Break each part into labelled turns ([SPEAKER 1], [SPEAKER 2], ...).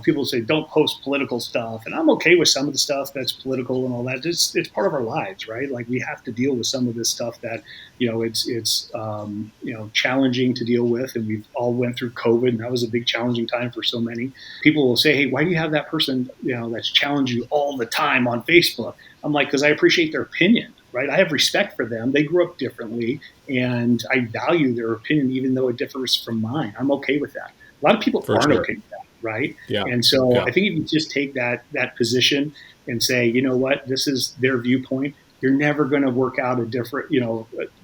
[SPEAKER 1] people say don't post political stuff, and I'm okay with some of the stuff that's political and all that. It's part of our lives, right? Like we have to deal with some of this stuff that it's challenging to deal with, and we've all went through COVID, and that was a big challenging time for so many. People will say, "Hey, why do you have that person that's challenging you all the time on Facebook?" I'm like, because I appreciate their opinion, right? I have respect for them. They grew up differently, and I value their opinion, even though it differs from mine. I'm okay with that. A lot of people
[SPEAKER 2] For
[SPEAKER 1] aren't
[SPEAKER 2] sure.
[SPEAKER 1] okay with that, right?
[SPEAKER 2] Yeah.
[SPEAKER 1] And so
[SPEAKER 2] Yeah.
[SPEAKER 1] I think if you just take that position and say, you know what, this is their viewpoint, you're never going to work out a different,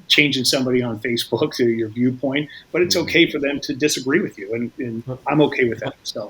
[SPEAKER 1] changing somebody on Facebook to your viewpoint, but it's okay for them to disagree with you. And I'm okay with that. So.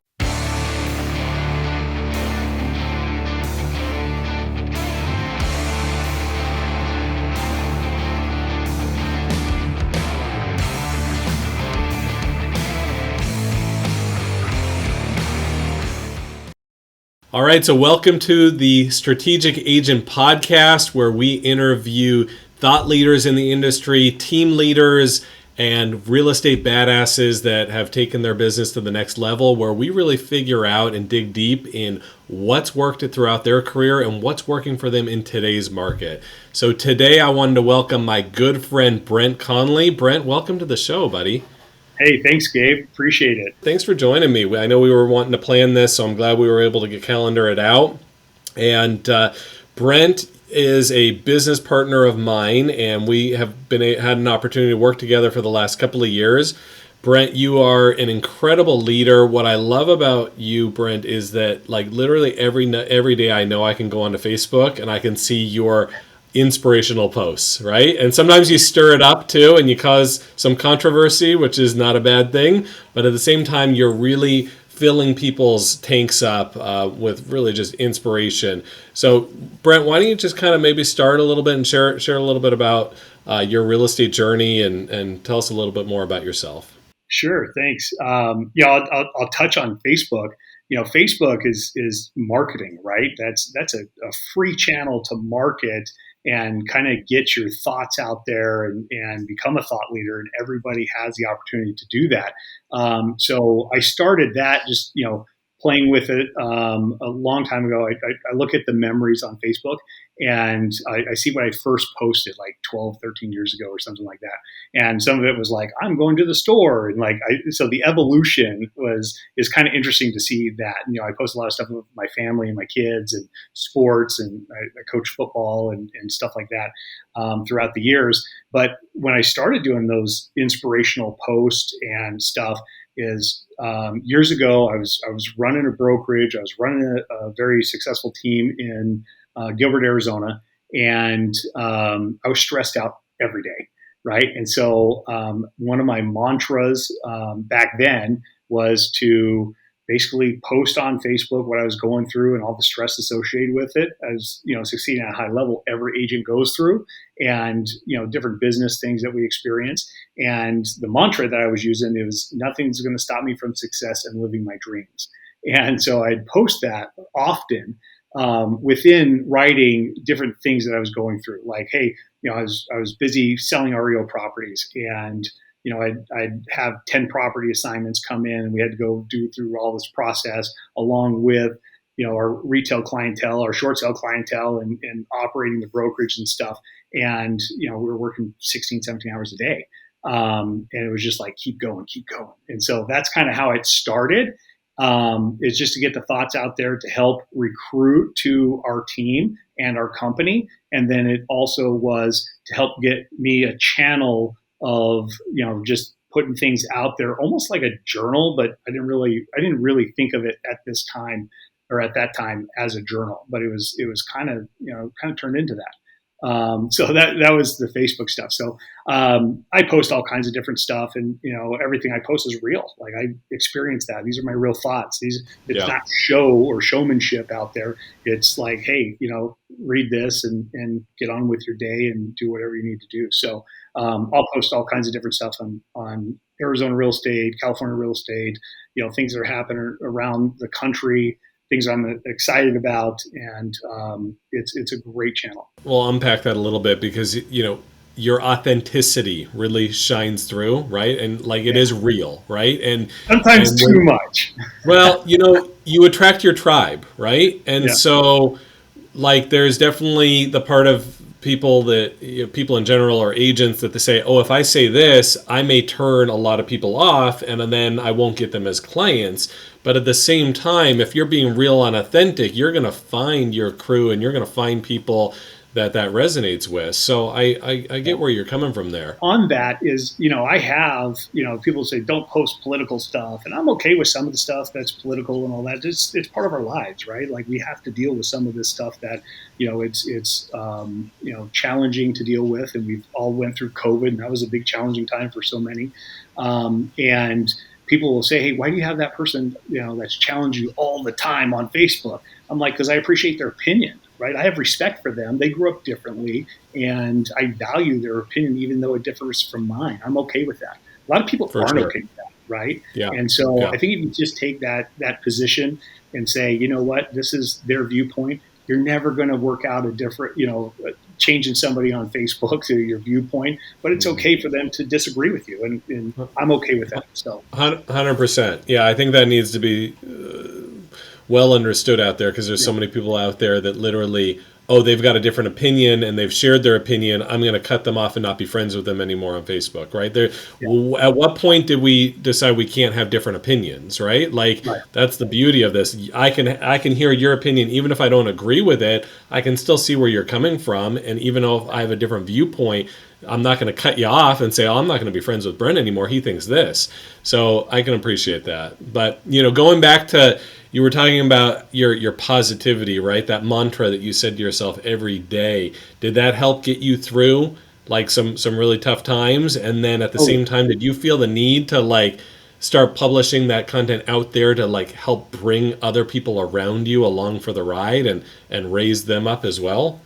[SPEAKER 2] All right, so welcome to the Strategic Agent Podcast, where we interview thought leaders in the industry, team leaders, and real estate badasses that have taken their business to the next level, where we really figure out and dig deep in what's worked throughout their career and what's working for them in today's market. So today I wanted to welcome my good friend Brent Conley. Brent, welcome to the show, buddy.
[SPEAKER 1] Hey, thanks, Gabe. Appreciate it.
[SPEAKER 2] Thanks for joining me. I know we were wanting to plan this, so I'm glad we were able to calendar it out. And Brent is a business partner of mine, and we have had an opportunity to work together for the last couple of years. Brent, you are an incredible leader. What I love about you, Brent, is that like literally every day I know I can go onto Facebook and I can see your inspirational posts, right? And sometimes you stir it up too and you cause some controversy, which is not a bad thing. But at the same time, you're really filling people's tanks up with really just inspiration. So, Brent, why don't you just kind of maybe start a little bit and share a little bit about your real estate journey and tell us a little bit more about yourself.
[SPEAKER 1] Sure, thanks. I'll touch on Facebook. Facebook is marketing, right? That's a free channel to market and kind of get your thoughts out there and become a thought leader. And everybody has the opportunity to do that. So I started that just playing with it a long time ago. I look at the memories on Facebook and I see what I first posted like 12, 13 years ago or something like that. And some of it was like, I'm going to the store. And so the evolution is kind of interesting to see that. I post a lot of stuff with my family and my kids and sports, and I coach football and stuff like that throughout the years. But when I started doing those inspirational posts and stuff, is years ago, I was running a brokerage. I was running a very successful team in Gilbert, Arizona, and I was stressed out every day, right? And so one of my mantras back then was to basically post on Facebook what I was going through and all the stress associated with it. As succeeding at a high level, every agent goes through, and different business things that we experience. And the mantra that I was using is nothing's going to stop me from success and living my dreams. And so I'd post that often within writing different things that I was going through. Like, hey, I was busy selling REO properties, and I'd have 10 property assignments come in, and we had to go through all this process along with our retail clientele, our short sale clientele, and operating the brokerage and stuff. And we were working 16, 17 hours a day. And it was just like, keep going. And so that's kind of how it started. It's just to get the thoughts out there to help recruit to our team and our company. And then it also was to help get me a channel of, just putting things out there, almost like a journal, but I didn't really think of it at this time or at that time as a journal, but it was kind of turned into that. So that was the Facebook stuff. So I post all kinds of different stuff, and everything I post is real. Like I experienced that. These are my real thoughts. It's not show or showmanship out there. It's like, hey, read this and get on with your day and do whatever you need to do. So I'll post all kinds of different stuff on Arizona real estate, California real estate, things that are happening around the country, things I'm excited about, and it's a great channel.
[SPEAKER 2] Well, unpack that a little bit, because your authenticity really shines through, right? And like it
[SPEAKER 1] Yeah.
[SPEAKER 2] is real, right?
[SPEAKER 1] Sometimes
[SPEAKER 2] And
[SPEAKER 1] too
[SPEAKER 2] when,
[SPEAKER 1] much.
[SPEAKER 2] well, you attract your tribe, right? And
[SPEAKER 1] Yeah.
[SPEAKER 2] so like there's definitely the part of people that people in general or agents that they say, oh, if I say this, I may turn a lot of people off and then I won't get them as clients. But at the same time, if you're being real and authentic, you're going to find your crew and you're going to find people that resonates with. So I get where you're coming from there.
[SPEAKER 1] On that is, I have, people say don't post political stuff, and I'm okay with some of the stuff that's political and all that. It's part of our lives, right? Like we have to deal with some of this stuff that, it's challenging to deal with, and we've all went through COVID, and that was a big challenging time for so many. And people will say, hey, why do you have that person, that's challenging you all the time on Facebook? I'm like, because I appreciate their opinion, right? I have respect for them. They grew up differently, and I value their opinion, even though it differs from mine. I'm okay with that. A lot of people
[SPEAKER 2] For
[SPEAKER 1] aren't
[SPEAKER 2] sure.
[SPEAKER 1] okay with that, right?
[SPEAKER 2] Yeah.
[SPEAKER 1] And so
[SPEAKER 2] Yeah.
[SPEAKER 1] I think if you just take that position and say, you know what, this is their viewpoint, you're never going to work out a different, changing somebody on Facebook to your viewpoint, but it's okay for them to disagree with you, and I'm okay with that. So
[SPEAKER 2] 100%. Yeah, I think that needs to be well understood out there because there's
[SPEAKER 1] yeah,
[SPEAKER 2] so many people out there that literally, oh, they've got a different opinion and they've shared their opinion. I'm going to cut them off and not be friends with them anymore on Facebook, right? There,
[SPEAKER 1] yeah,
[SPEAKER 2] at what point did we decide we can't have different opinions, right? Like
[SPEAKER 1] right,
[SPEAKER 2] that's the beauty of this. I can hear your opinion even if I don't agree with it. I can still see where you're coming from, and even though I have a different viewpoint, I'm not going to cut you off and say, oh, I'm not going to be friends with Brent anymore. He thinks this. So I can appreciate that. But, going back to, you were talking about your positivity, right? That mantra that you said to yourself every day. Did that help get you through like some really tough times? And then at the
[SPEAKER 1] totally.
[SPEAKER 2] same time, did you feel the need to like start publishing that content out there to like help bring other people around you along for the ride and raise them up as well?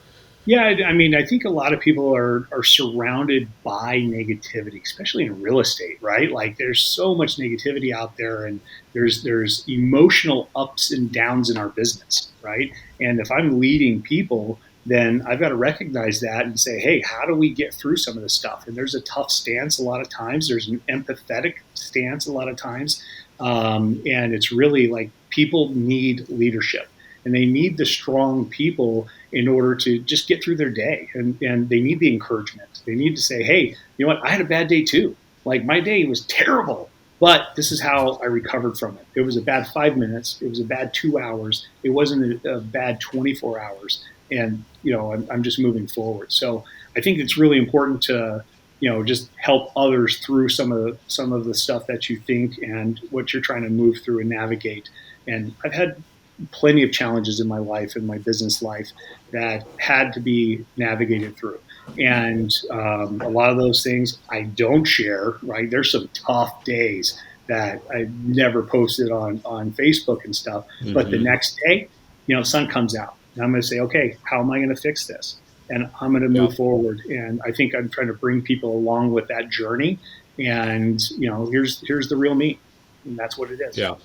[SPEAKER 1] Yeah, I mean, I think a lot of people are surrounded by negativity, especially in real estate, right? Like, there's so much negativity out there, and there's emotional ups and downs in our business, right? And if I'm leading people, then I've got to recognize that and say, hey, how do we get through some of this stuff? And there's a tough stance a lot of times. There's an empathetic stance a lot of times, and it's really like people need leadership, and they need the strong people in order to just get through their day. And they need the encouragement. They need to say, hey, you know what? I had a bad day too. Like my day was terrible, but this is how I recovered from it. It was a bad 5 minutes. It was a bad 2 hours. It wasn't a bad 24 hours. And, I'm just moving forward. So I think it's really important to, just help others through some of the stuff that you think and what you're trying to move through and navigate. And I've had plenty of challenges in my life, in my business life, that had to be navigated through. And a lot of those things I don't share, right? There's some tough days that I never posted on Facebook and stuff. But the
[SPEAKER 2] Mm-hmm.
[SPEAKER 1] next day, sun comes out. And I'm going to say, okay, how am I going to fix this? And I'm going to
[SPEAKER 2] Yeah.
[SPEAKER 1] move forward. And I think I'm trying to bring people along with that journey. And, here's the real me. And that's what it is.
[SPEAKER 2] Yeah.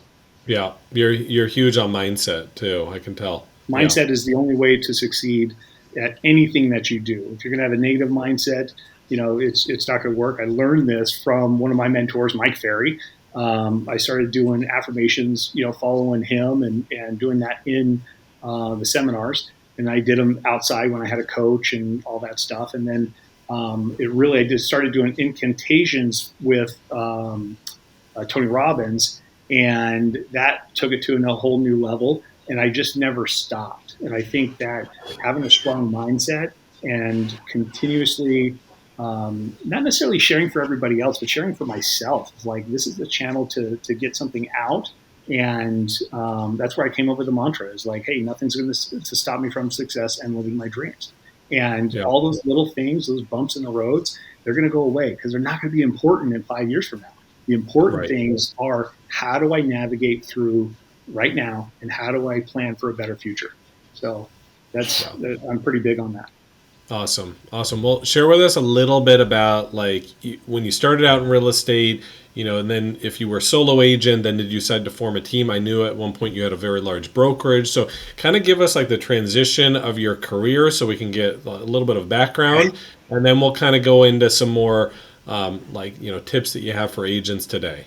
[SPEAKER 2] Yeah. You're huge on mindset too. I can tell. Yeah.
[SPEAKER 1] Mindset is the only way to succeed at anything that you do. If you're going to have a negative mindset, it's not going to work. I learned this from one of my mentors, Mike Ferry. I started doing affirmations, following him and doing that in the seminars. And I did them outside when I had a coach and all that stuff. And then I just started doing incantations with Tony Robbins, and that took it to a whole new level. And I just never stopped. And I think that having a strong mindset and continuously, not necessarily sharing for everybody else, but sharing for myself, like this is the channel to get something out. And that's where I came up with the mantra is like, hey, nothing's going to stop me from success and living my dreams. And
[SPEAKER 2] Yeah.
[SPEAKER 1] all those little things, those bumps in the roads, they're going to go away because they're not going to be important in 5 years from now. The important
[SPEAKER 2] Right.
[SPEAKER 1] things are how do I navigate through right now and how do I plan for a better future? So
[SPEAKER 2] Yeah.
[SPEAKER 1] I'm pretty big on that.
[SPEAKER 2] Awesome. Awesome. Well, share with us a little bit about like when you started out in real estate, and then if you were a solo agent, then did you decide to form a team? I knew at one point you had a very large brokerage. So kind of give us like the transition of your career so we can get a little bit of background. and then we'll kind of go into some more tips that you have for agents today.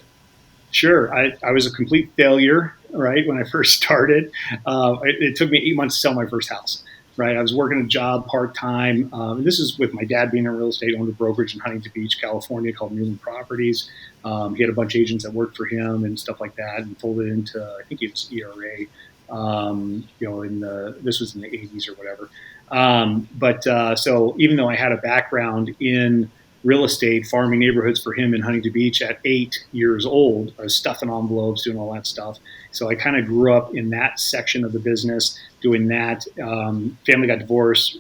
[SPEAKER 1] Sure. I was a complete failure, right, when I first started. It took me 8 months to sell my first house, right? I was working a job part time. This is with my dad being in real estate, owned a brokerage in Huntington Beach, California called Newport Properties. He had a bunch of agents that worked for him and stuff like that, and folded into, I think it was ERA. This was in the 80s or whatever. So even though I had a background in real estate, farming neighborhoods for him in Huntington Beach at 8 years old. I was stuffing envelopes, doing all that stuff. So I kind of grew up in that section of the business, doing that. Family got divorced,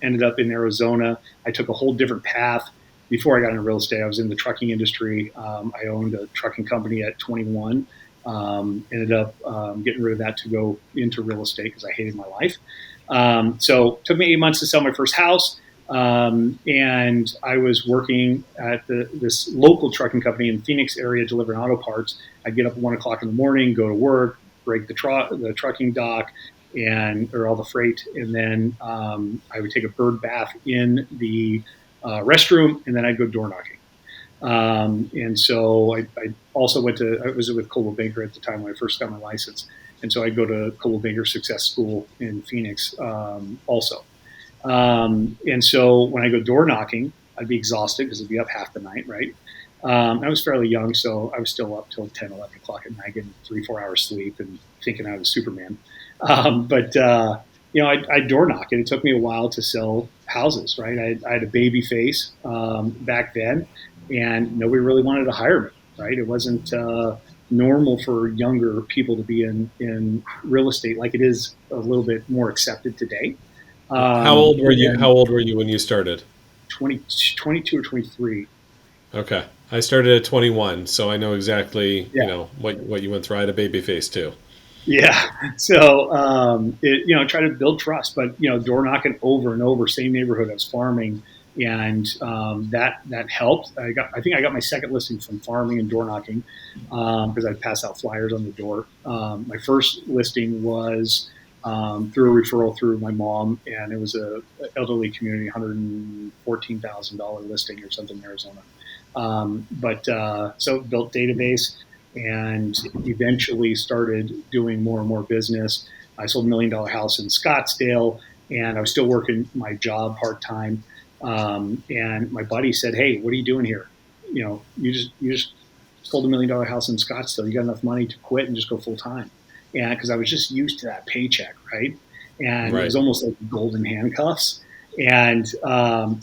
[SPEAKER 1] ended up in Arizona. I took a whole different path. Before I got into real estate, I was in the trucking industry. I owned a trucking company at 21. Ended up getting rid of that to go into real estate because I hated my life. So it took me 8 months to sell my first house. And I was working at this local trucking company in the Phoenix area delivering auto parts. I'd get up at 1 o'clock in the morning, go to work, break the trucking dock or all the freight. And then I would take a bird bath in the restroom, and then I'd go door knocking. And so I also I was with Coldwell Banker at the time when I first got my license. And so I'd go to Coldwell Banker Success School in Phoenix also. And so when I go door knocking, I'd be exhausted because I'd be up half the night, right? I was fairly young, so I was still up till 10, 11 o'clock at night, getting 3, 4 hours sleep and thinking I was Superman. I'd door knock, and it took me a while to sell houses, right? I had a baby face back then, and nobody really wanted to hire me, right? It wasn't normal for younger people to be in real estate like it is a little bit more accepted today.
[SPEAKER 2] How old were you?
[SPEAKER 1] And
[SPEAKER 2] How old were you when you started?
[SPEAKER 1] 20, 22 or 23.
[SPEAKER 2] Okay, I started at 21, so I know exactly
[SPEAKER 1] Yeah.
[SPEAKER 2] what you went through. I had a baby face too.
[SPEAKER 1] Yeah. So, try to build trust, but, door knocking over and over, same neighborhood I was farming. And that helped. I think I got my second listing from farming and door knocking because I'd pass out flyers on the door. My first listing was through a referral through my mom, and it was a elderly community, $114,000 listing or something in Arizona. So built database and eventually started doing more and more business. I sold $1 million house in Scottsdale, and I was still working my job part time. And my buddy said, "Hey, what are you doing here? You just sold $1 million house in Scottsdale. You got enough money to quit and just go full time." And because I was just used to that paycheck, right? And it
[SPEAKER 2] Right.
[SPEAKER 1] was almost like golden handcuffs. And long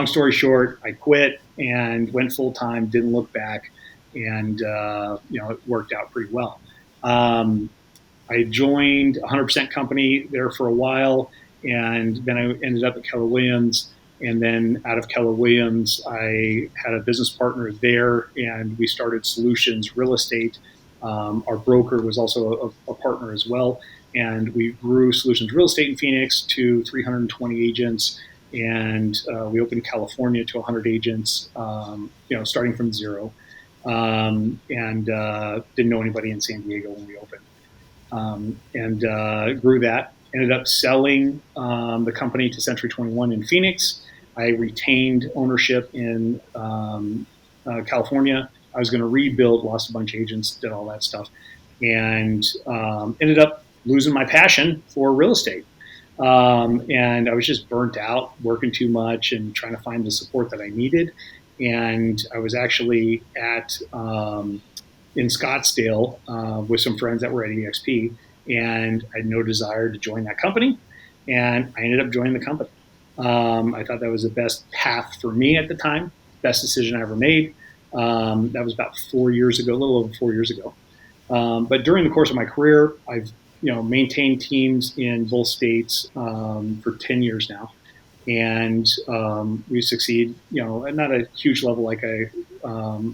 [SPEAKER 1] story short, I quit and went full time. Didn't look back, and it worked out pretty well. I joined a 100% company there for a while, and then I ended up at Keller Williams. And then out of Keller Williams, I had a business partner there, and we started Solutions Real Estate. Our broker was also a partner as well, and we grew Solutions Real Estate in Phoenix to 320 agents, and we opened California to 100 agents, starting from zero, and didn't know anybody in San Diego when we opened. And grew that. Ended up selling the company to Century 21 in Phoenix. I retained ownership in California. I was going to rebuild, lost a bunch of agents, did all that stuff, and ended up losing my passion for real estate. And I was just burnt out, working too much, and trying to find the support that I needed. And I was actually in Scottsdale with some friends that were at EXP, and I had no desire to join that company, and I ended up joining the company. I thought that was the best path for me at the time, best decision I ever made. That was about 4 years ago, a little over 4 years ago. But during the course of my career, I've maintained teams in both states for 10 years now, and we succeed. Not a huge level like I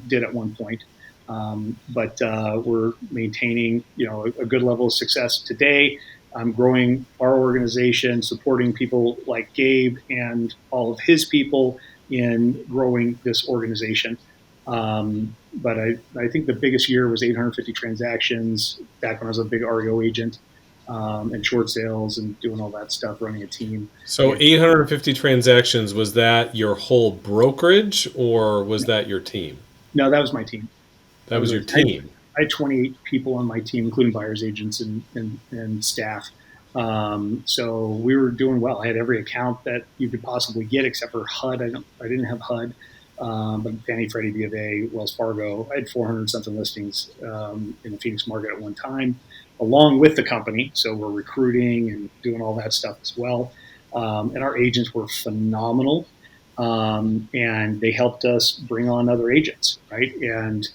[SPEAKER 1] did at one point, but we're maintaining a good level of success today. I'm growing our organization, supporting people like Gabe and all of his people in growing this organization. But I think the biggest year was 850 transactions back when I was a big REO agent. and short sales and doing all that stuff, running a team.
[SPEAKER 2] So
[SPEAKER 1] And
[SPEAKER 2] 850 transactions, was that your whole brokerage or was that your team?
[SPEAKER 1] no, that was my team.
[SPEAKER 2] That was your
[SPEAKER 1] I
[SPEAKER 2] team.
[SPEAKER 1] had 28 people on my team, including buyers agents and staff. So we were doing well. I had every account that you could possibly get except for HUD. I didn't have HUD, but Fannie, Freddie, B of A, Wells Fargo. I had 400 something listings in the Phoenix market at one time, along with the company. So we're recruiting and doing all that stuff as well. And our agents were phenomenal. And they helped us bring on other agents, right? And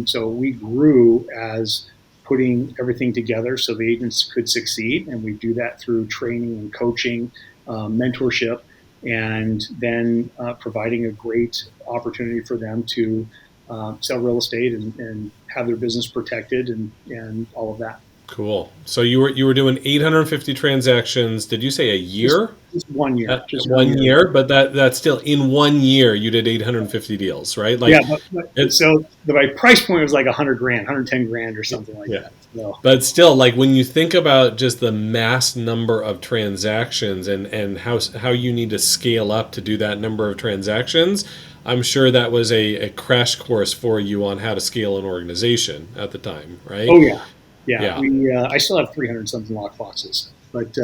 [SPEAKER 1] so we grew as putting everything together so the agents could succeed. And we do that through training and coaching, mentorship, and then providing a great opportunity for them to sell real estate and have their business protected and all of that.
[SPEAKER 2] Cool. So you were doing 850 transactions. Did you say a
[SPEAKER 1] Just,
[SPEAKER 2] year?
[SPEAKER 1] just 1 year, just one
[SPEAKER 2] One
[SPEAKER 1] year.
[SPEAKER 2] year, but that's still in 1 year you did 850 deals, right?
[SPEAKER 1] Yeah,
[SPEAKER 2] Like
[SPEAKER 1] but
[SPEAKER 2] it,
[SPEAKER 1] so my price point was like 100 grand, 110 grand or something like
[SPEAKER 2] yeah.
[SPEAKER 1] that. So
[SPEAKER 2] But still, like when you think about just the mass number of transactions and how you need to scale up to do that number of transactions, I'm sure that was a crash course for you on how to scale an organization at the time, right?
[SPEAKER 1] oh yeah, yeah.
[SPEAKER 2] Yeah.
[SPEAKER 1] We I still have 300 something lock boxes, but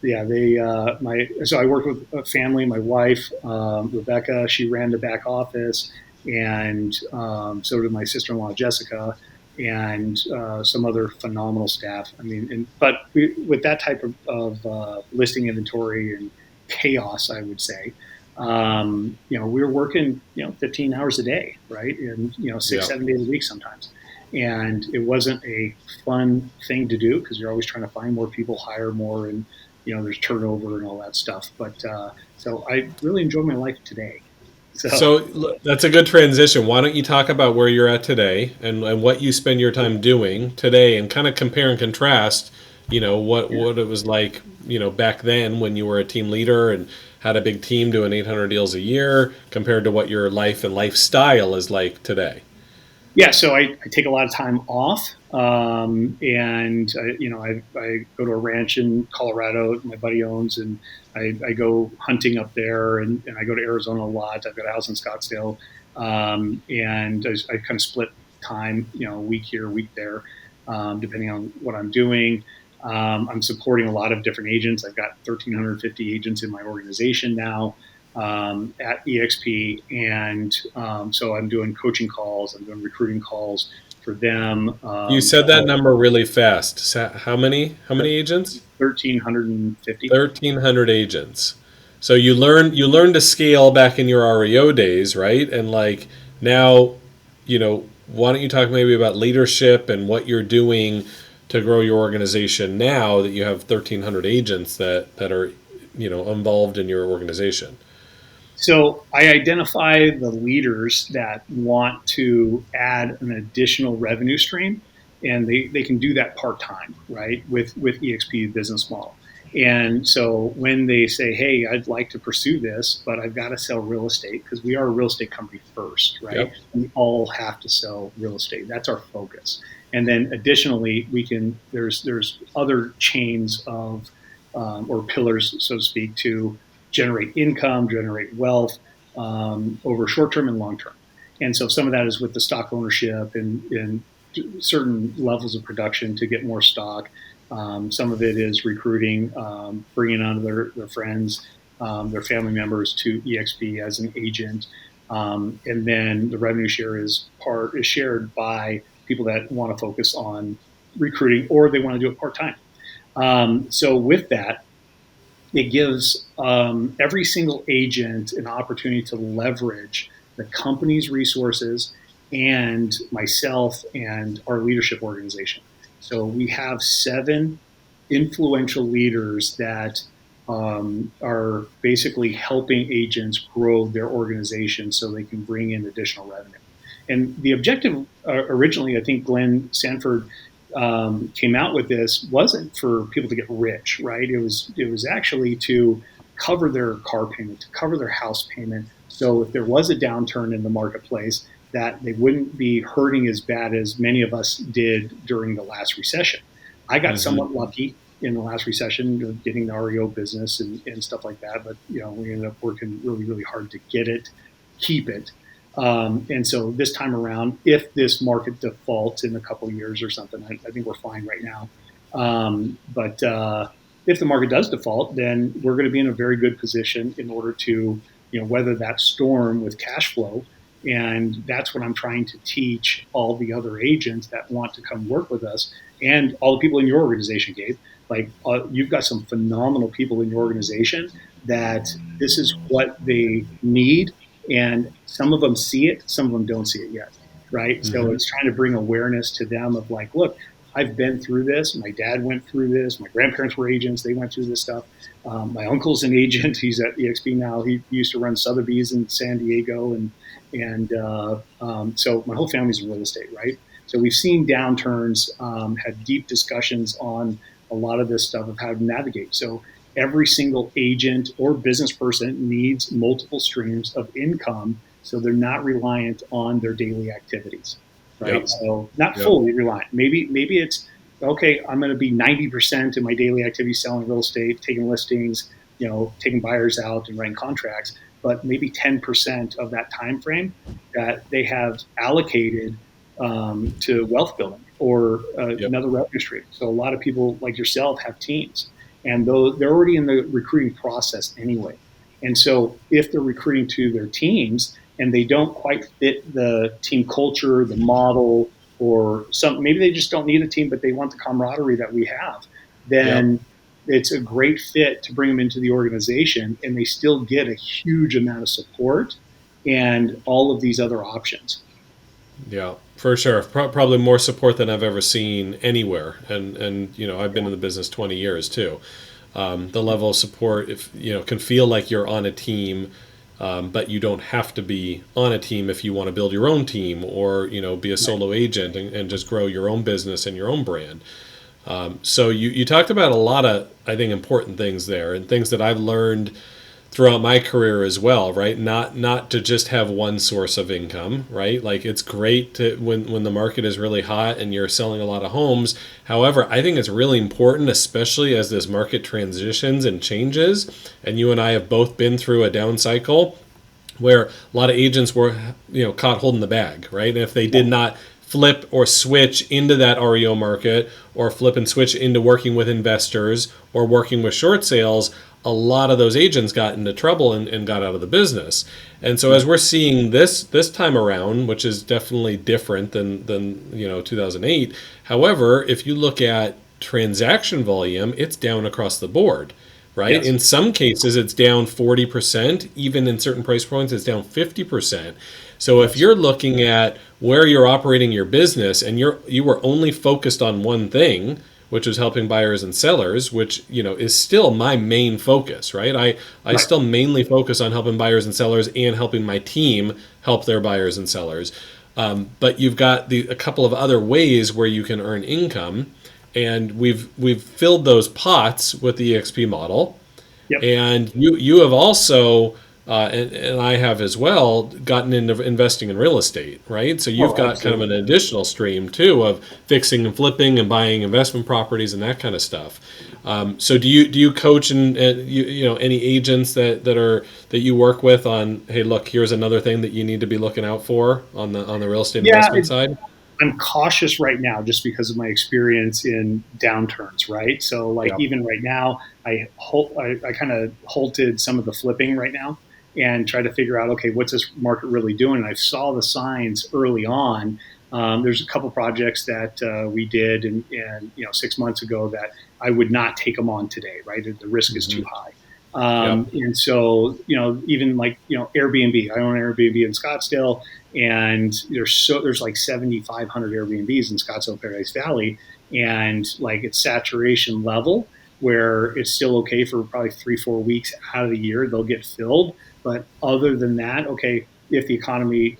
[SPEAKER 1] yeah, they my so I worked with a family. My wife Rebecca, she ran the back office, and so did my sister-in-law Jessica, and some other phenomenal staff. I mean, but with that type of listing inventory and chaos, I would say. We were working, 15 hours a day, right? And, six,
[SPEAKER 2] Yeah.
[SPEAKER 1] 7 days a week sometimes. And it wasn't a fun thing to do because you're always trying to find more people, hire more, and, there's turnover and all that stuff. But so I really enjoy my life today. So,
[SPEAKER 2] That's a good transition. Why don't you talk about where you're at today and what you spend your time doing today and kind of compare and contrast,
[SPEAKER 1] yeah.
[SPEAKER 2] what it was like, back then when you were a team leader and had a big team doing 800 deals a year compared to what your life and lifestyle is like today.
[SPEAKER 1] Yeah, so I take a lot of time off, and I go to a ranch in Colorado my buddy owns, and I go hunting up there, and I go to Arizona a lot. I've got a house in Scottsdale, and I kind of split time, a week here, a week there, depending on what I'm doing. I'm supporting a lot of different agents. I've got 1,350 agents in my organization now at EXP, and so I'm doing coaching calls, I'm doing recruiting calls for them.
[SPEAKER 2] You said that number really fast. How many agents?
[SPEAKER 1] 1,350.
[SPEAKER 2] 1,300 agents. So you learn to scale back in your REO days, right? And like now, why don't you talk maybe about leadership and what you're doing to grow your organization now that you have 1,300 agents that are, involved in your organization?
[SPEAKER 1] So I identify the leaders that want to add an additional revenue stream, and they can do that part time, right? With EXP business model. And so when they say, "Hey, I'd like to pursue this, but I've got to sell real estate because we are a real estate company first, right?
[SPEAKER 2] Yep.
[SPEAKER 1] We all have to sell real estate. That's our focus. And then additionally, we can there's other chains of or pillars, so to speak, to generate income, generate wealth over short term and long term. And so some of that is with the stock ownership and certain levels of production to get more stock. Some of it is recruiting, bringing on their friends, their family members to EXP as an agent. And then the revenue share is shared by people that want to focus on recruiting or they want to do it part time. So with that, it gives every single agent an opportunity to leverage the company's resources and myself and our leadership organization. So we have 7 influential leaders that are basically helping agents grow their organization so they can bring in additional revenue. And the objective originally, I think Glenn Sanford came out with this wasn't for people to get rich, right? It was actually to cover their car payment, to cover their house payment. So if there was a downturn in the marketplace, that they wouldn't be hurting as bad as many of us did during the last recession. I got
[SPEAKER 2] Hmm.
[SPEAKER 1] somewhat lucky in the last recession of getting the REO business and stuff like that. But we ended up working really, really hard to get it, keep it. And so this time around, if this market defaults in a couple of years or something, I think we're fine right now. But if the market does default, then we're going to be in a very good position in order to weather that storm with cash flow. And that's what I'm trying to teach all the other agents that want to come work with us and all the people in your organization, Gabe. Like you've got some phenomenal people in your organization that this is what they need, and some of them see it, some of them don't see it yet, right? So
[SPEAKER 2] Hmm.
[SPEAKER 1] it's trying to bring awareness to them of like, look, I've been through this. My dad went through this. My grandparents were agents. They went through this stuff. My uncle's an agent. He's at EXP now. He used to run Sotheby's in San Diego, and so my whole family's in real estate, right? So we've seen downturns, had deep discussions on a lot of this stuff of how to navigate. So every single agent or business person needs multiple streams of income so they're not reliant on their daily activities, right?
[SPEAKER 2] Yep.
[SPEAKER 1] So not
[SPEAKER 2] Yep.
[SPEAKER 1] fully reliant. Maybe it's okay, I'm going to be 90% of my daily activity selling real estate, taking listings, taking buyers out and writing contracts, but maybe 10% of that time frame that they have allocated to wealth building or
[SPEAKER 2] Yep.
[SPEAKER 1] another revenue stream. So a lot of people like yourself have teams, and they're already in the recruiting process anyway. And so if they're recruiting to their teams and they don't quite fit the team culture, the model, or some maybe they just don't need a team, but they want the camaraderie that we have,
[SPEAKER 2] Yep.
[SPEAKER 1] then it's a great fit to bring them into the organization, and they still get a huge amount of support and all of these other options.
[SPEAKER 2] Yeah, for sure. Probably more support than I've ever seen anywhere. And I've been
[SPEAKER 1] Yeah.
[SPEAKER 2] in the business 20 years too. The level of support, if can feel like you're on a team, but you don't have to be on a team if you want to build your own team or be a
[SPEAKER 1] Right.
[SPEAKER 2] solo agent and just grow your own business and your own brand. So you talked about a lot of, I think, important things there and things that I've learned throughout my career as well, right? Not to just have one source of income, right? Like it's great to when the market is really hot and you're selling a lot of homes. However, I think it's really important, especially as this market transitions and changes. And you and I have both been through a down cycle where a lot of agents were caught holding the bag, right? And if they
[SPEAKER 1] Yeah.
[SPEAKER 2] did not flip or switch into that REO market or flip and switch into working with investors or working with short sales, a lot of those agents got into trouble and got out of the business. And so as
[SPEAKER 1] Right.
[SPEAKER 2] we're seeing this time around, which is definitely different than 2008. However, if you look at transaction volume, it's down across the board, right?
[SPEAKER 1] Yes.
[SPEAKER 2] In some cases, it's down 40%. Even in certain price points, it's down 50%. So if
[SPEAKER 1] Yes.
[SPEAKER 2] you're looking at where you're operating your business and you were only focused on one thing, which was helping buyers and sellers, which is still my main focus, right? I
[SPEAKER 1] Right.
[SPEAKER 2] still mainly focus on helping buyers and sellers and helping my team help their buyers and sellers. But you've got a couple of other ways where you can earn income, and we've filled those pots with the EXP model,
[SPEAKER 1] Yep.
[SPEAKER 2] and you have also and I have as well gotten into investing in real estate, right? So you've
[SPEAKER 1] Oh,
[SPEAKER 2] got kind of an
[SPEAKER 1] absolutely.
[SPEAKER 2] additional stream too of fixing and flipping and buying investment properties and that kind of stuff. So do you coach and any agents that you work with on, hey, look, here's another thing that you need to be looking out for on the real estate
[SPEAKER 1] Yeah.
[SPEAKER 2] investment side?
[SPEAKER 1] I'm cautious right now just because of my experience in downturns, right? So like
[SPEAKER 2] Yeah.
[SPEAKER 1] even right now, I kind of halted some of the flipping right now and try to figure out, okay, what's this market really doing? And I saw the signs early on. There's a couple projects that we did, and 6 months ago that I would not take them on today, right? The risk is too
[SPEAKER 2] Hmm.
[SPEAKER 1] high.
[SPEAKER 2] Yep.
[SPEAKER 1] And so, even like, Airbnb, I own an Airbnb in Scottsdale, and there's like 7,500 Airbnbs in Scottsdale Paradise Valley, and like it's saturation level where it's still okay for probably 3-4 weeks out of the year they'll get filled, but other than that, okay, if the economy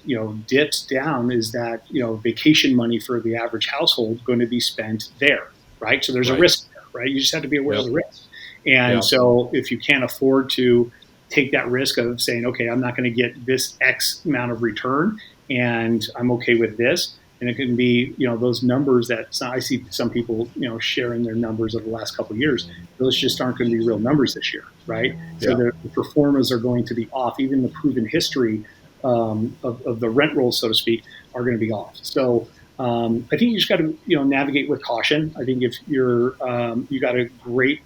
[SPEAKER 1] dips down, is that vacation money for the average household going to be spent there, right? So there's a
[SPEAKER 2] Right.
[SPEAKER 1] risk there, right? You just have to be aware of
[SPEAKER 2] Yep.
[SPEAKER 1] the risk. And
[SPEAKER 2] Yep.
[SPEAKER 1] so if you can't afford to take that risk of saying, okay, I'm not going to get this X amount of return and I'm okay with this, And it can be, those numbers that I see some people, sharing their numbers over the last couple of years. Those just aren't going to be real numbers this year, right? So
[SPEAKER 2] Yeah.
[SPEAKER 1] the performers are going to be off. Even the proven history of the rent rolls, so to speak, are going to be off. So I think you just got to, navigate with caution. I think if you got a great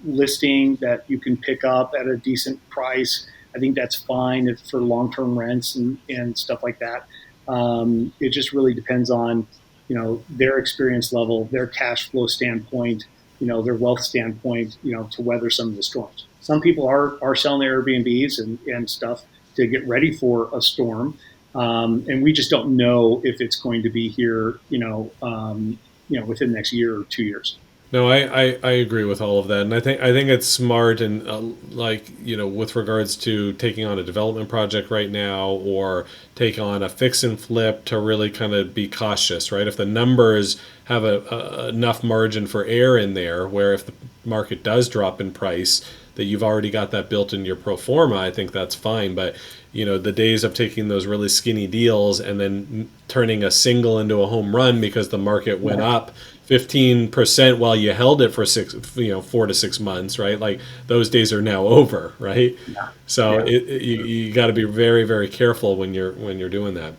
[SPEAKER 1] listing that you can pick up at a decent price, I think that's fine for long-term rents and stuff like that. It just really depends on, their experience level, their cash flow standpoint, their wealth standpoint, to weather some of the storms. Some people are selling their Airbnbs and stuff to get ready for a storm. And we just don't know if it's going to be here, within the next year or 2 years.
[SPEAKER 2] No, I agree with all of that, and I think it's smart, and with regards to taking on a development project right now or take on a fix and flip, to really kind of be cautious, right? If the numbers have enough margin for error in there, where if the market does drop in price, that you've already got that built in your pro forma, I think that's fine. But the days of taking those really skinny deals and then turning a single into a home run because the market went up 15% while you held it for 4 to 6 months, right? Like, those days are now over, right?
[SPEAKER 1] Yeah.
[SPEAKER 2] So
[SPEAKER 1] Yeah.
[SPEAKER 2] you got to be very, very careful when you're doing that.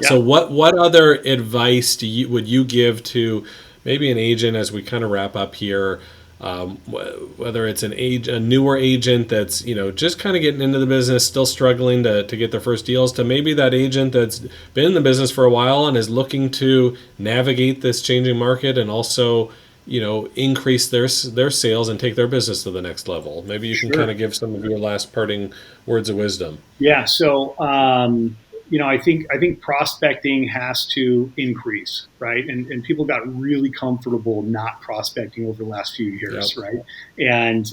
[SPEAKER 2] So
[SPEAKER 1] Yeah.
[SPEAKER 2] what other advice would you give to maybe an agent as we kind of wrap up here? Whether it's a newer agent that's just kind of getting into the business, still struggling to get their first deals, to maybe that agent that's been in the business for a while and is looking to navigate this changing market and also increase their sales and take their business to the next level. Maybe you can kind
[SPEAKER 1] Sure.
[SPEAKER 2] of give some of your last parting words of wisdom.
[SPEAKER 1] Yeah. So, I think prospecting has to increase, right? And people got really comfortable not prospecting over the last few
[SPEAKER 2] Yep.
[SPEAKER 1] years, right? And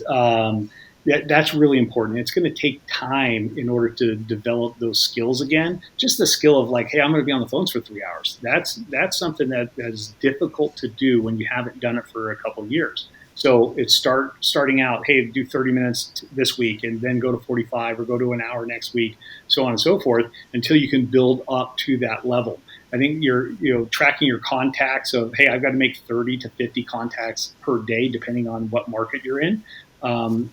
[SPEAKER 1] that's really important. It's going to take time in order to develop those skills again. Just the skill of like, hey, I'm going to be on the phones for 3 hours. That's something that is difficult to do when you haven't done it for a couple of years. So it's starting out, hey, do 30 minutes this week and then go to 45 or go to an hour next week, so on and so forth, until you can build up to that level. I think you're tracking your contacts of, hey, I've got to make 30 to 50 contacts per day, depending on what market you're in.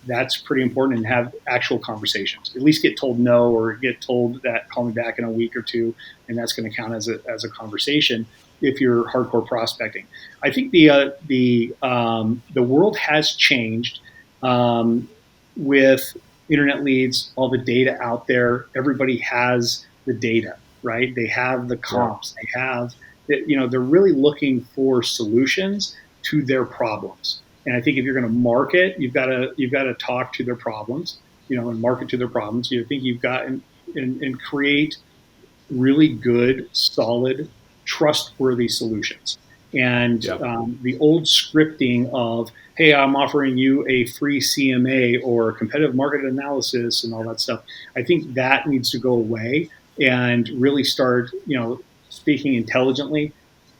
[SPEAKER 1] That's pretty important, and have actual conversations. At least get told no, or get told that call me back in a week or two, and that's going to count as a conversation if you're hardcore prospecting. I think the world has changed with internet leads, all the data out there. Everybody has the data, right? They have the
[SPEAKER 2] Yeah.
[SPEAKER 1] comps. They have, they're really looking for solutions to their problems. And I think if you're going to market, you've got to talk to their problems, and market to their problems. You think you've got and create really good, solid, trustworthy solutions. And
[SPEAKER 2] Yeah.
[SPEAKER 1] the old scripting of, hey, I'm offering you a free CMA or competitive market analysis and all that stuff, I think that needs to go away and really start, speaking intelligently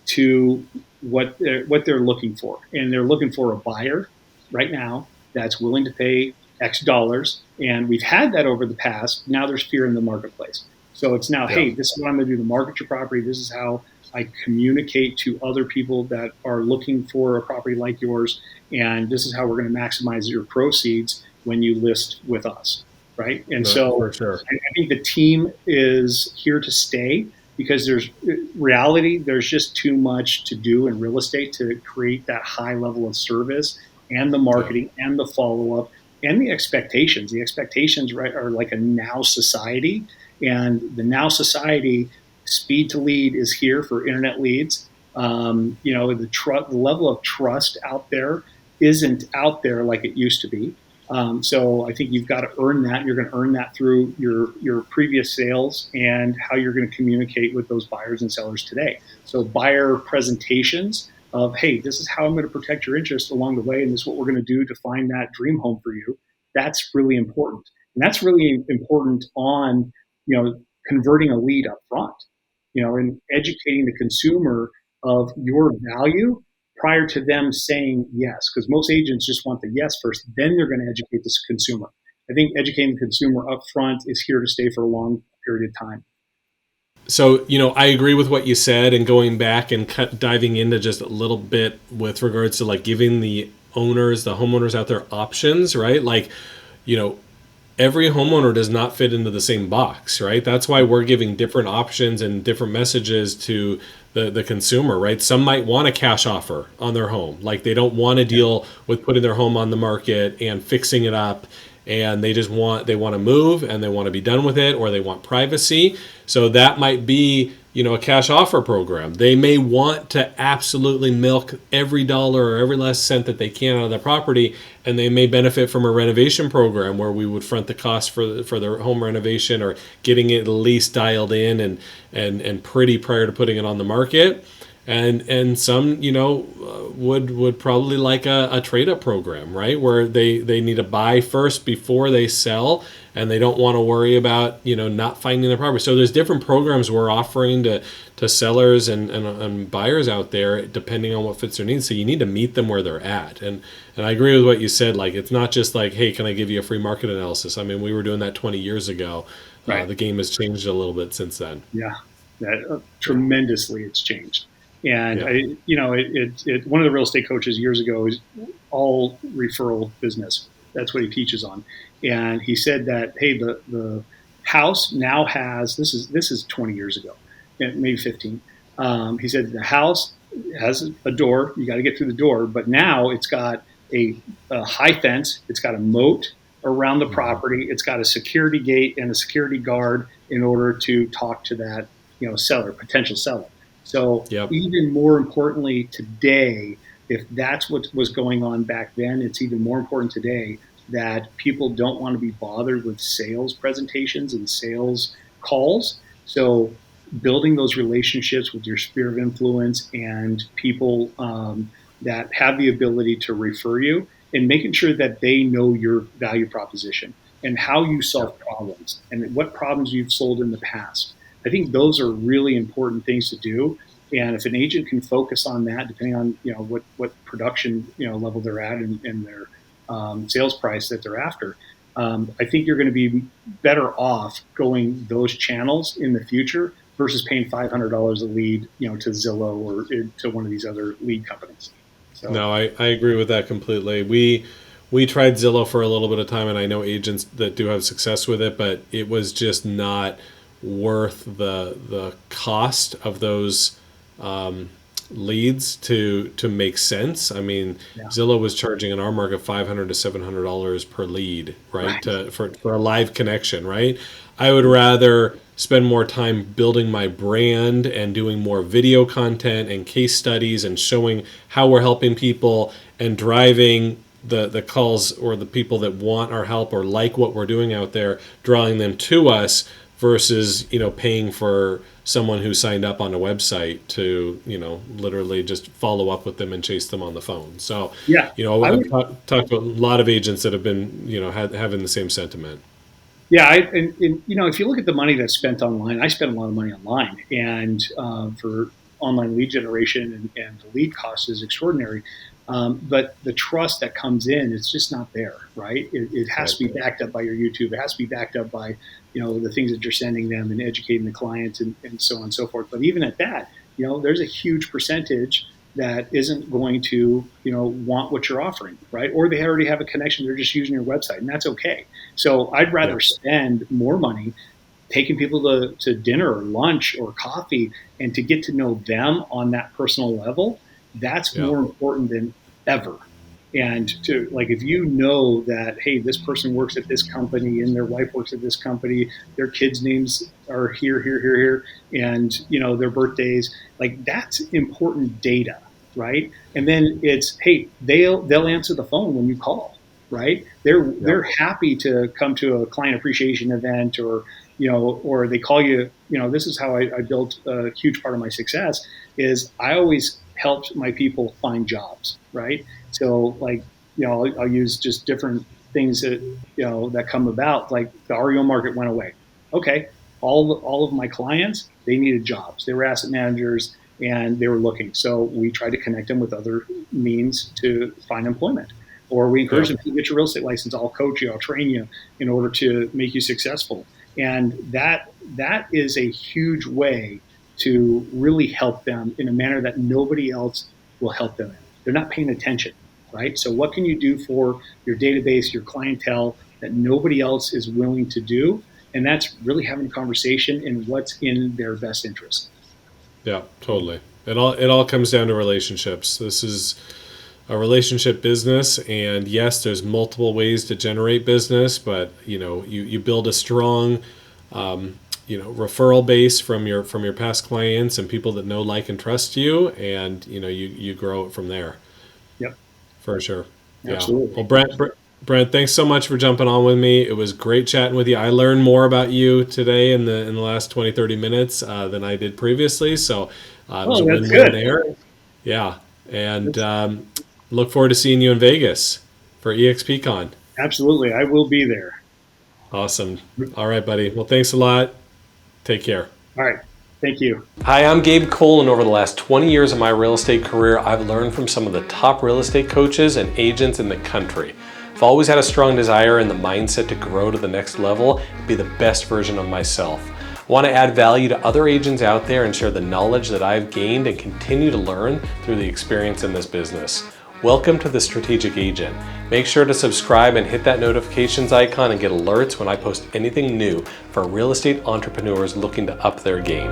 [SPEAKER 1] to what they're looking for. And they're looking for a buyer right now that's willing to pay X dollars. And we've had that over the past. Now there's fear in the marketplace. So it's now,
[SPEAKER 2] Yeah.
[SPEAKER 1] hey, this is what I'm going to do to market your property. This is how I communicate to other people that are looking for a property like yours. And this is how we're going to maximize your proceeds when you list with us. Right. And
[SPEAKER 2] No,
[SPEAKER 1] so
[SPEAKER 2] for sure.
[SPEAKER 1] I think the team is here to stay, because there's reality. There's just too much to do in real estate to create that high level of service, and the
[SPEAKER 2] Yeah.
[SPEAKER 1] marketing and the follow up and the expectations. The expectations, right, are like a now society, and the now society speed to lead is here for internet leads. The level of trust out there isn't out there like it used to be. So I think you've got to earn that. You're going to earn that through your previous sales and how you're going to communicate with those buyers and sellers today. So buyer presentations of, hey, this is how I'm going to protect your interest along the way, and this is what we're going to do to find that dream home for you. That's really important, and that's really important on converting a lead up front, and educating the consumer of your value prior to them saying yes, because most agents just want the yes first, then they're going to educate this consumer. I think educating the consumer up front is here to stay for a long period of time.
[SPEAKER 2] So, I agree with what you said, and going back and diving into just a little bit with regards to like giving the homeowners out there options, right? Like, you know, every homeowner does not fit into the same box, right? That's why we're giving different options and different messages to the consumer, right? Some might want a cash offer on their home. Like they don't want to deal with putting their home on the market and fixing it up, and they want to move and they want to be done with it, or they want privacy. So that might be, a cash offer program. They may want to absolutely milk every dollar or every last cent that they can out of the property, and they may benefit from a renovation program where we would front the cost for their home renovation or getting it at least dialed in and pretty prior to putting it on the market. And some would probably like a trade up program, right, where they need to buy first before they sell, and they don't want to worry about not finding their property. So there's different programs we're offering to sellers and buyers out there depending on what fits their needs. So you need to meet them where they're at. And I agree with what you said. Like it's not just like, hey, can I give you a free market analysis? I mean, we were doing that 20 years ago.
[SPEAKER 1] Right.
[SPEAKER 2] The game has changed a little bit since then.
[SPEAKER 1] Yeah, that tremendously it's changed. And
[SPEAKER 2] Yeah.
[SPEAKER 1] one of the real estate coaches years ago is all referral business. That's what he teaches on. And he said that, hey, the house now has, this is 20 years ago, maybe 15. He said the house has a door. You got to get through the door, but now it's got a high fence. It's got a moat around the property. It's got a security gate and a security guard in order to talk to that, potential seller. So even more importantly today, if that's what was going on back then, it's even more important today that people don't want to be bothered with sales presentations and sales calls. So building those relationships with your sphere of influence and people that have the ability to refer you, and making sure that they know your value proposition and how you solve problems and what problems you've sold in the past. I think those are really important things to do. And if an agent can focus on that, depending on what production level they're at and their sales price that they're after, I think you're going to be better off going those channels in the future versus paying $500 a lead, to Zillow or to one of these other lead companies. So.
[SPEAKER 2] No, I agree with that completely. We tried Zillow for a little bit of time, and I know agents that do have success with it, but it was just not worth the cost of those leads to make sense. I mean, Zillow was charging in our market $500 to $700 per lead, right? For a live connection, right? I would rather spend more time building my brand and doing more video content and case studies and showing how we're helping people and driving the calls or the people that want our help or like what we're doing out there, drawing them to us versus paying for someone who signed up on a website to literally just follow up with them and chase them on the phone. So I've talked to a lot of agents that have been having the same sentiment.
[SPEAKER 1] Yeah, and if you look at the money that's spent online, I spend a lot of money online, and for online lead generation, and the lead cost is extraordinary. But the trust that comes in, it's just not there, right? It has to be backed up by your YouTube. It has to be backed up by the things that you're sending them and educating the clients and so on and so forth. But even at that, there's a huge percentage that isn't going to, want what you're offering, right? Or they already have a connection. They're just using your website, and that's okay. So I'd rather spend more money taking people to dinner or lunch or coffee and to get to know them on that personal level. That's more important than ever. And to if you know that, hey, this person works at this company and their wife works at this company, their kids' names are here, and their birthdays, that's important data, right? And then it's, hey, they'll answer the phone when you call, right? They're happy to come to a client appreciation event, or or they call you. This is how I built a huge part of my success. Is I always helped my people find jobs, right? So I'll use just different things that that come about. Like the REO market went away. Okay, all of my clients, they needed jobs. They were asset managers and they were looking. So we tried to connect them with other means to find employment. Or we encourage them to get your real estate license. I'll coach you, I'll train you in order to make you successful. And that is a huge way to really help them in a manner that nobody else will help them in. They're not paying attention, right? So what can you do for your database, your clientele that nobody else is willing to do? And that's really having a conversation in what's in their best interest.
[SPEAKER 2] Yeah, totally. It all comes down to relationships. This is a relationship business, and yes, there's multiple ways to generate business, but you build a strong referral base from your past clients and people that know, like, and trust you, and you grow it from there.
[SPEAKER 1] Yep,
[SPEAKER 2] For sure. Yeah. Well,
[SPEAKER 1] absolutely.
[SPEAKER 2] Brent, thanks so much for jumping on with me. It was great chatting with you. I learned more about you today in the last 20, 30 minutes than I did previously. So it was a
[SPEAKER 1] Oh, that's
[SPEAKER 2] win-win
[SPEAKER 1] good.
[SPEAKER 2] there. Yeah. And look forward to seeing you in Vegas for EXPCon.
[SPEAKER 1] Absolutely. I will be there.
[SPEAKER 2] Awesome. All right, buddy. Well, thanks a lot. Take care.
[SPEAKER 1] All right. Thank you.
[SPEAKER 2] Hi, I'm Gabe Cole, and over the last 20 years of my real estate career, I've learned from some of the top real estate coaches and agents in the country. I've always had a strong desire and the mindset to grow to the next level and be the best version of myself. I want to add value to other agents out there and share the knowledge that I've gained and continue to learn through the experience in this business. Welcome to The Strategic Agent. Make sure to subscribe and hit that notifications icon and get alerts when I post anything new for real estate entrepreneurs looking to up their game.